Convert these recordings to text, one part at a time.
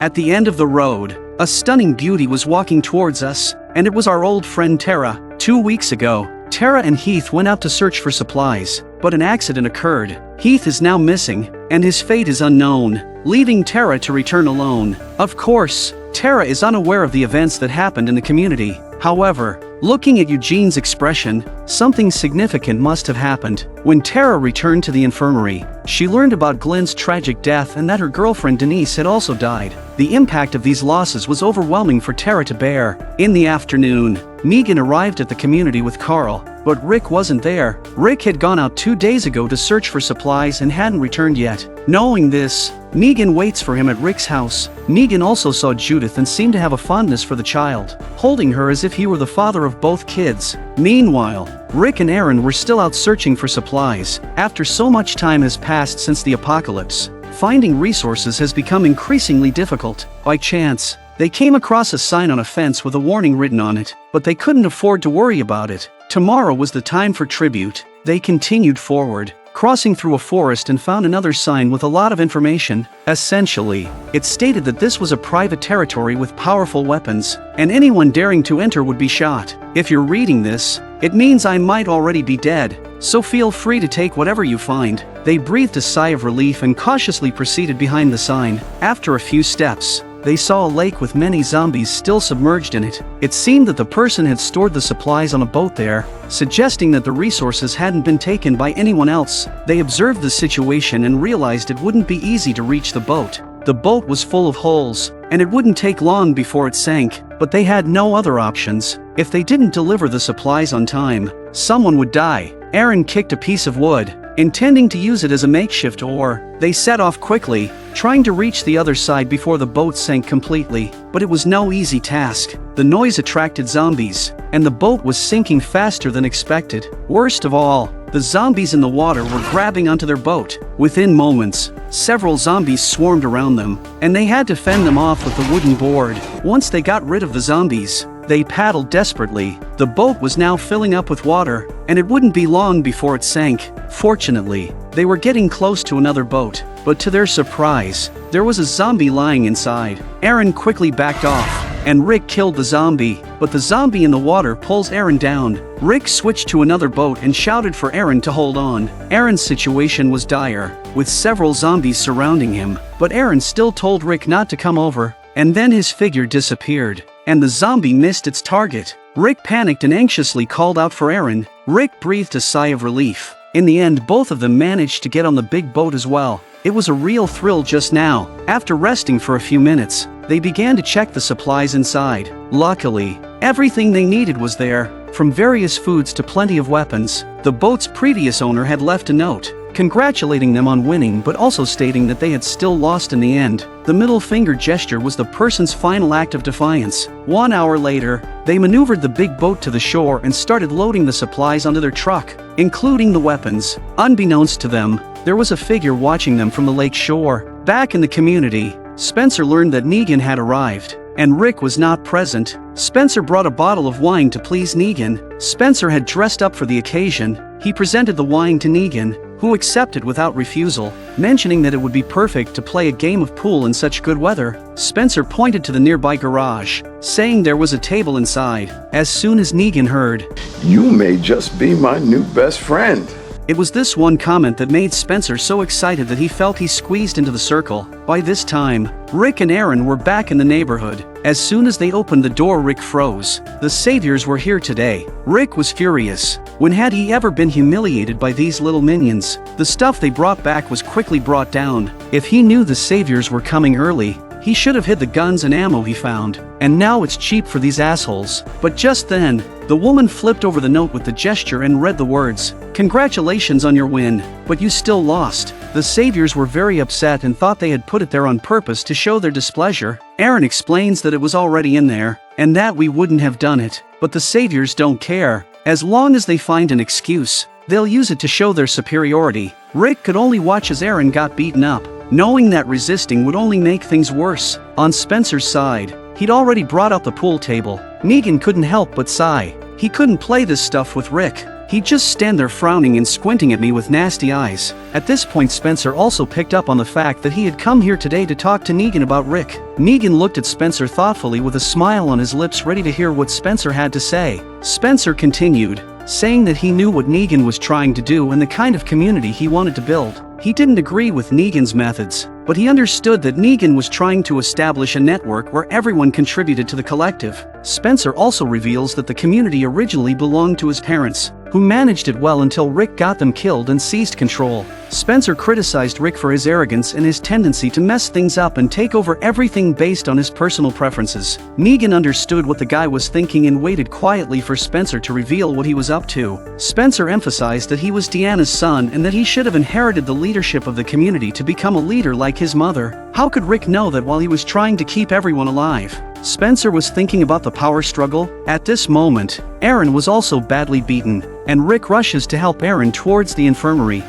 At the end of the road, a stunning beauty was walking towards us, and it was our old friend Tara. 2 weeks ago, Tara and Heath went out to search for supplies, but an accident occurred. Heath is now missing, and his fate is unknown, leaving Tara to return alone. Of course, Tara is unaware of the events that happened in the community. However, looking at Eugene's expression, something significant must have happened. When Tara returned to the infirmary, she learned about Glenn's tragic death and that her girlfriend Denise had also died. The impact of these losses was overwhelming for Tara to bear. In the afternoon, Negan arrived at the community with Carl, but Rick wasn't there. Rick had gone out 2 days ago to search for supplies and hadn't returned yet. Knowing this, Negan waits for him at Rick's house. Negan also saw Judith and seemed to have a fondness for the child, holding her as if he were the father of both kids. Meanwhile, Rick and Aaron were still out searching for supplies. After so much time has passed since the apocalypse, finding resources has become increasingly difficult. By chance, they came across a sign on a fence with a warning written on it, but they couldn't afford to worry about it. Tomorrow was the time for tribute. They continued forward, crossing through a forest and found another sign with a lot of information. Essentially, it stated that this was a private territory with powerful weapons, and anyone daring to enter would be shot. If you're reading this, it means I might already be dead, so feel free to take whatever you find. They breathed a sigh of relief and cautiously proceeded behind the sign. After a few steps, they saw a lake with many zombies still submerged in it. It seemed that the person had stored the supplies on a boat there, suggesting that the resources hadn't been taken by anyone else. They observed the situation and realized it wouldn't be easy to reach the boat. The boat was full of holes, and it wouldn't take long before it sank, but they had no other options. If they didn't deliver the supplies on time, someone would die. Aaron kicked a piece of wood, intending to use it as a makeshift oar. They set off quickly, trying to reach the other side before the boat sank completely, but it was no easy task. The noise attracted zombies, and the boat was sinking faster than expected. Worst of all, the zombies in the water were grabbing onto their boat. Within moments, several zombies swarmed around them, and they had to fend them off with a wooden board. Once they got rid of the zombies, they paddled desperately. The boat was now filling up with water, and it wouldn't be long before it sank. Fortunately, they were getting close to another boat, but to their surprise, there was a zombie lying inside. Aaron quickly backed off, and Rick killed the zombie, but the zombie in the water pulls Aaron down. Rick switched to another boat and shouted for Aaron to hold on. Aaron's situation was dire, with several zombies surrounding him, but Aaron still told Rick not to come over, and then his figure disappeared, and the zombie missed its target. Rick panicked and anxiously called out for Aaron. Rick breathed a sigh of relief. In the end, both of them managed to get on the big boat as well. It was a real thrill just now. After resting for a few minutes, they began to check the supplies inside. Luckily, everything they needed was there, from various foods to plenty of weapons. The boat's previous owner had left a note, congratulating them on winning but also stating that they had still lost in the end. The middle finger gesture was the person's final act of defiance. 1 hour later, they maneuvered the big boat to the shore and started loading the supplies onto their truck, including the weapons. Unbeknownst to them, there was a figure watching them from the lake shore. Back in the community, Spencer learned that Negan had arrived, and Rick was not present. Spencer brought a bottle of wine to please Negan. Spencer had dressed up for the occasion. He presented the wine to Negan, who accepted without refusal, mentioning that it would be perfect to play a game of pool in such good weather. Spencer pointed to the nearby garage, saying there was a table inside. As soon as Negan heard, "You may just be my new best friend," it was this one comment that made Spencer so excited that he felt he squeezed into the circle. By this time, Rick and Aaron were back in the neighborhood. As soon as they opened the door, Rick froze. The saviors were here today. Rick was furious. When had he ever been humiliated by these little minions? The stuff they brought back was quickly brought down. If he knew the saviors were coming early, he should have hid the guns and ammo he found. And now it's cheap for these assholes. But just then, the woman flipped over the note with the gesture and read the words, "Congratulations on your win, but you still lost." The saviors were very upset and thought they had put it there on purpose to show their displeasure. Aaron explains that it was already in there, and that we wouldn't have done it. But the saviors don't care. As long as they find an excuse, they'll use it to show their superiority. Rick could only watch as Aaron got beaten up, knowing that resisting would only make things worse. On Spencer's side, he'd already brought out the pool table. Negan couldn't help but sigh. He couldn't play this stuff with Rick. He'd just stand there frowning and squinting at me with nasty eyes. At this point Spencer also picked up on the fact that he had come here today to talk to Negan about Rick. Negan looked at Spencer thoughtfully with a smile on his lips, ready to hear what Spencer had to say. Spencer continued, saying that he knew what Negan was trying to do and the kind of community he wanted to build. He didn't agree with Negan's methods, but he understood that Negan was trying to establish a network where everyone contributed to the collective. Spencer also reveals that the community originally belonged to his parents, who managed it well until Rick got them killed and seized control. Spencer criticized Rick for his arrogance and his tendency to mess things up and take over everything based on his personal preferences. Negan understood what the guy was thinking and waited quietly for Spencer to reveal what he was up to. Spencer emphasized that he was Deanna's son and that he should have inherited the leadership of the community to become a leader like his mother. How could Rick know that while he was trying to keep everyone alive? Spencer was thinking about the power struggle. At this moment, Aaron was also badly beaten, and Rick rushes to help Aaron towards the infirmary.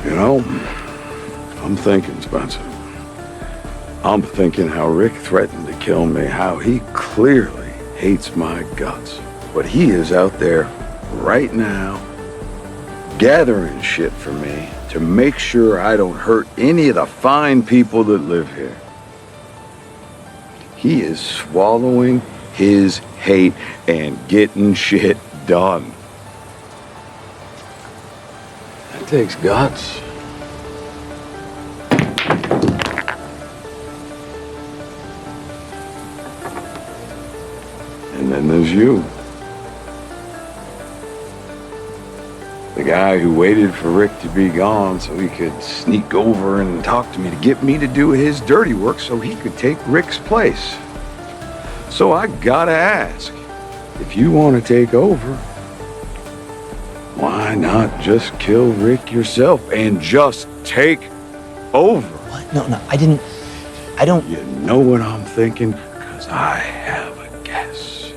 You know, I'm thinking, Spencer. I'm thinking how Rick threatened to kill me, how he clearly hates my guts. But he is out there right now, gathering shit for me to make sure I don't hurt any of the fine people that live here. He is swallowing his hate and getting shit done. That takes guts. And then there's you. The guy who waited for Rick to be gone so he could sneak over and talk to me to get me to do his dirty work so he could take Rick's place. So I gotta ask, if you want to take over, why not just kill Rick yourself and just take over? What? No, I don't... You know what I'm thinking? Because I have a guess.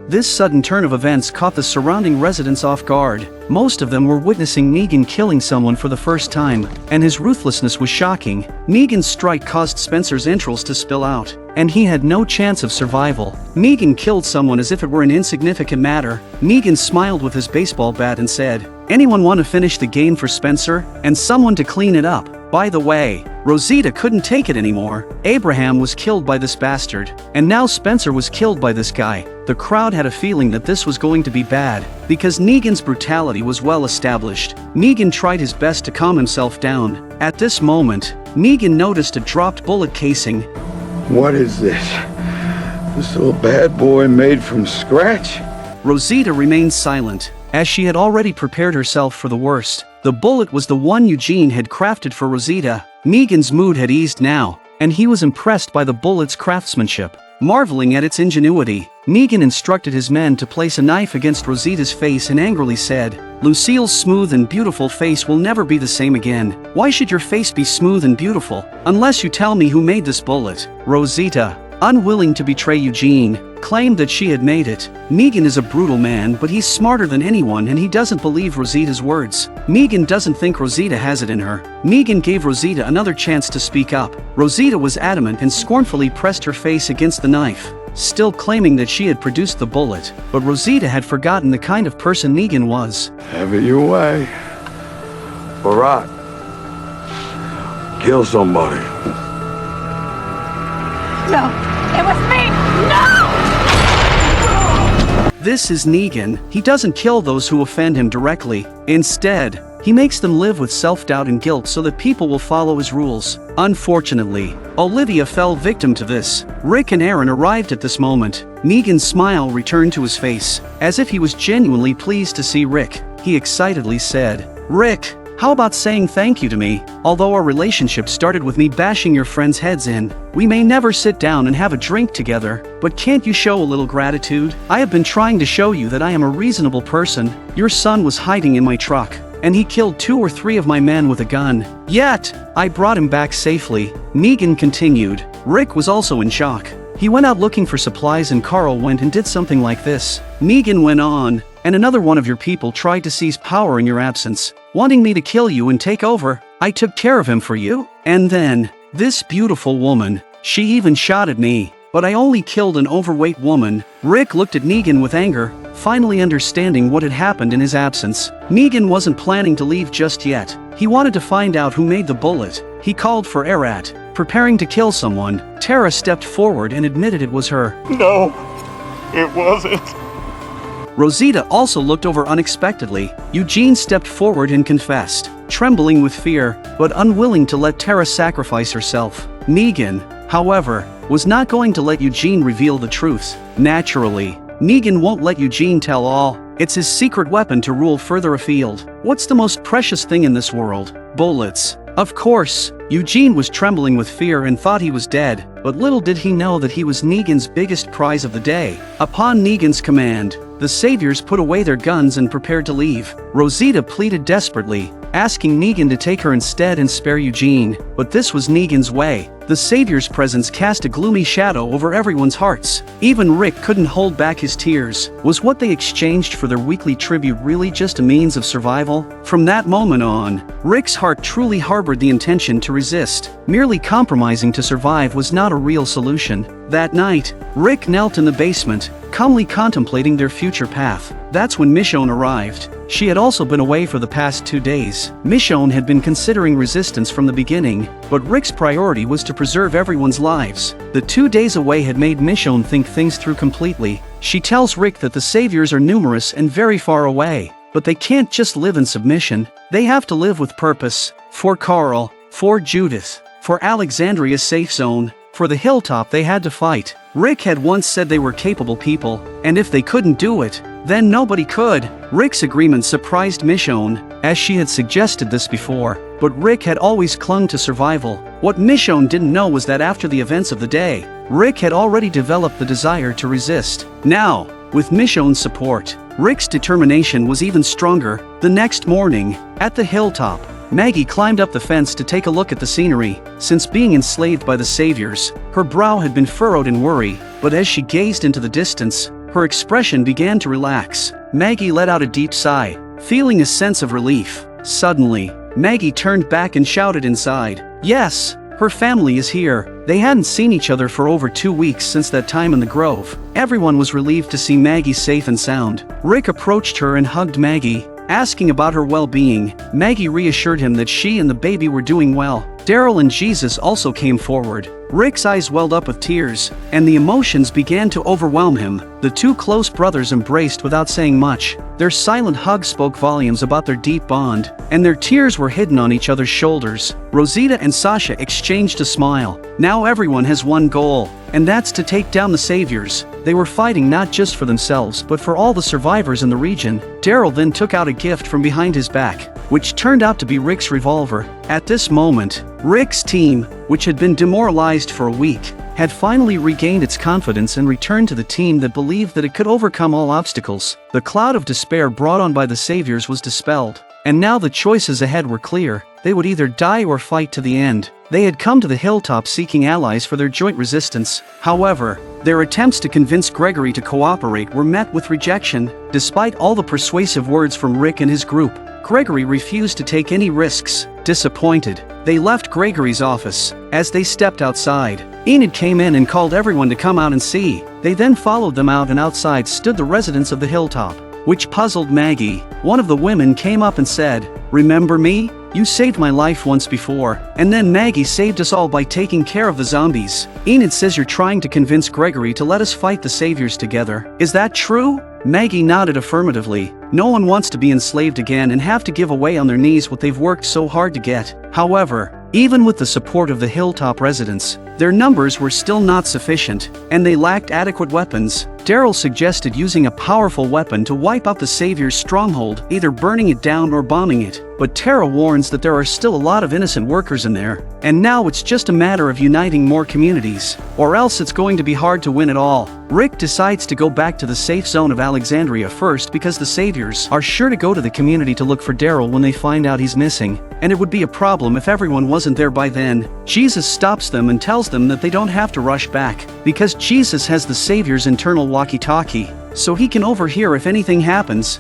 This sudden turn of events caught the surrounding residents off guard. Most of them were witnessing Negan killing someone for the first time, and his ruthlessness was shocking. Negan's strike caused Spencer's entrails to spill out, and he had no chance of survival. Negan killed someone as if it were an insignificant matter. Negan smiled with his baseball bat and said, "Anyone want to finish the game for Spencer? And someone to clean it up? By the way, Rosita couldn't take it anymore. Abraham was killed by this bastard, and now Spencer was killed by this guy." The crowd had a feeling that this was going to be bad, because Negan's brutality was well established. Negan tried his best to calm himself down. At this moment, Negan noticed a dropped bullet casing. What is this? This little bad boy made from scratch? Rosita remained silent, as she had already prepared herself for the worst. The bullet was the one Eugene had crafted for Rosita. Negan's mood had eased now, and he was impressed by the bullet's craftsmanship. Marveling at its ingenuity, Negan instructed his men to place a knife against Rosita's face and angrily said, "Lucille's smooth and beautiful face will never be the same again. Why should your face be smooth and beautiful, unless you tell me who made this bullet?" Rosita, unwilling to betray Eugene, claimed that she had made it. Negan is a brutal man, but he's smarter than anyone and he doesn't believe Rosita's words. Negan doesn't think Rosita has it in her. Negan gave Rosita another chance to speak up. Rosita was adamant and scornfully pressed her face against the knife, still claiming that she had produced the bullet. But Rosita had forgotten the kind of person Negan was. Have it your way. Barat. Kill somebody. No, it was me! No! This is Negan. He doesn't kill those who offend him directly. Instead, he makes them live with self-doubt and guilt so that people will follow his rules. Unfortunately, Olivia fell victim to this. Rick and Aaron arrived at this moment. Negan's smile returned to his face, as if he was genuinely pleased to see Rick. He excitedly said, "Rick, how about saying thank you to me? Although our relationship started with me bashing your friends' heads in, we may never sit down and have a drink together, but can't you show a little gratitude? I have been trying to show you that I am a reasonable person. Your son was hiding in my truck, and he killed 2 or 3 of my men with a gun. Yet, I brought him back safely." Negan continued. Rick was also in shock. He went out looking for supplies and Carl went and did something like this. Negan went on, "And another one of your people tried to seize power in your absence, wanting me to kill you and take over. I took care of him for you. And then, this beautiful woman, she even shot at me. But I only killed an overweight woman. Rick looked at Negan with anger, finally understanding what had happened in his absence. Negan wasn't planning to leave just yet. He wanted to find out who made the bullet. He called for Erat. Preparing to kill someone, Tara stepped forward and admitted it was her. No, it wasn't. Rosita also looked over unexpectedly. Eugene stepped forward and confessed, trembling with fear, but unwilling to let Tara sacrifice herself. Negan, however, was not going to let Eugene reveal the truth. Naturally, Negan won't let Eugene tell all. It's his secret weapon to rule further afield. What's the most precious thing in this world? Bullets. Of course, Eugene was trembling with fear and thought he was dead, but little did he know that he was Negan's biggest prize of the day. Upon Negan's command, the saviors put away their guns and prepared to leave. Rosita pleaded desperately, asking Negan to take her instead and spare Eugene, but this was Negan's way. The savior's presence cast a gloomy shadow over everyone's hearts. Even Rick couldn't hold back his tears. Was what they exchanged for their weekly tribute really just a means of survival? From that moment on, Rick's heart truly harbored the intention to resist. Merely compromising to survive was not a real solution. That night, Rick knelt in the basement, calmly contemplating their future path. That's when Michonne arrived. She had also been away for the past 2 days. Michonne had been considering resistance from the beginning, but Rick's priority was to preserve everyone's lives. The 2 days away had made Michonne think things through completely. She tells Rick that the saviors are numerous and very far away, but they can't just live in submission. They have to live with purpose. For Carl, for Judith, for Alexandria's safe zone, for the Hilltop they had to fight. Rick had once said they were capable people, and if they couldn't do it, then nobody could. Rick's agreement surprised Michonne, as she had suggested this before, but Rick had always clung to survival. What Michonne didn't know was that after the events of the day, Rick had already developed the desire to resist. Now, with Michonne's support, Rick's determination was even stronger. The next morning, at the Hilltop, Maggie climbed up the fence to take a look at the scenery. Since being enslaved by the saviors, her brow had been furrowed in worry, but as she gazed into the distance, her expression began to relax. Maggie let out a deep sigh, feeling a sense of relief. Suddenly, Maggie turned back and shouted inside, "Yes, her family is here." They hadn't seen each other for over 2 weeks since that time in the grove. Everyone was relieved to see Maggie safe and sound. Rick approached her and hugged Maggie, asking about her well-being. Maggie reassured him that she and the baby were doing well. Daryl and Jesus also came forward. Rick's eyes welled up with tears, and the emotions began to overwhelm him. The two close brothers embraced without saying much. Their silent hug spoke volumes about their deep bond, and their tears were hidden on each other's shoulders. Rosita and Sasha exchanged a smile. Now everyone has one goal, and that's to take down the saviors. They were fighting not just for themselves but for all the survivors in the region. Daryl then took out a gift from behind his back, which turned out to be Rick's revolver. At this moment, Rick's team, which had been demoralized for a week, had finally regained its confidence and returned to the team that believed that it could overcome all obstacles. The cloud of despair brought on by the saviors was dispelled, and now the choices ahead were clear. They would either die or fight to the end. They had come to the Hilltop seeking allies for their joint resistance. However, their attempts to convince Gregory to cooperate were met with rejection. Despite all the persuasive words from Rick and his group, Gregory refused to take any risks. Disappointed, they left Gregory's office. As they stepped outside, Enid came in and called everyone to come out and see. They then followed them out, and outside stood the residents of the Hilltop, which puzzled Maggie. One of the women came up and said, "Remember me? You saved my life once before, and then Maggie saved us all by taking care of the zombies. Enid says you're trying to convince Gregory to let us fight the saviors together. Is that true?" Maggie nodded affirmatively. No one wants to be enslaved again and have to give away on their knees what they've worked so hard to get. However, even with the support of the Hilltop residents, their numbers were still not sufficient, and they lacked adequate weapons. Daryl suggested using a powerful weapon to wipe out the savior's stronghold, either burning it down or bombing it. But Tara warns that there are still a lot of innocent workers in there, and now it's just a matter of uniting more communities, or else it's going to be hard to win at all. Rick decides to go back to the safe zone of Alexandria first because the saviors are sure to go to the community to look for Daryl when they find out he's missing, and it would be a problem if everyone wasn't there by then. Jesus stops them and tells them that they don't have to rush back, because Jesus has the savior's internal walkie-talkie, so he can overhear if anything happens.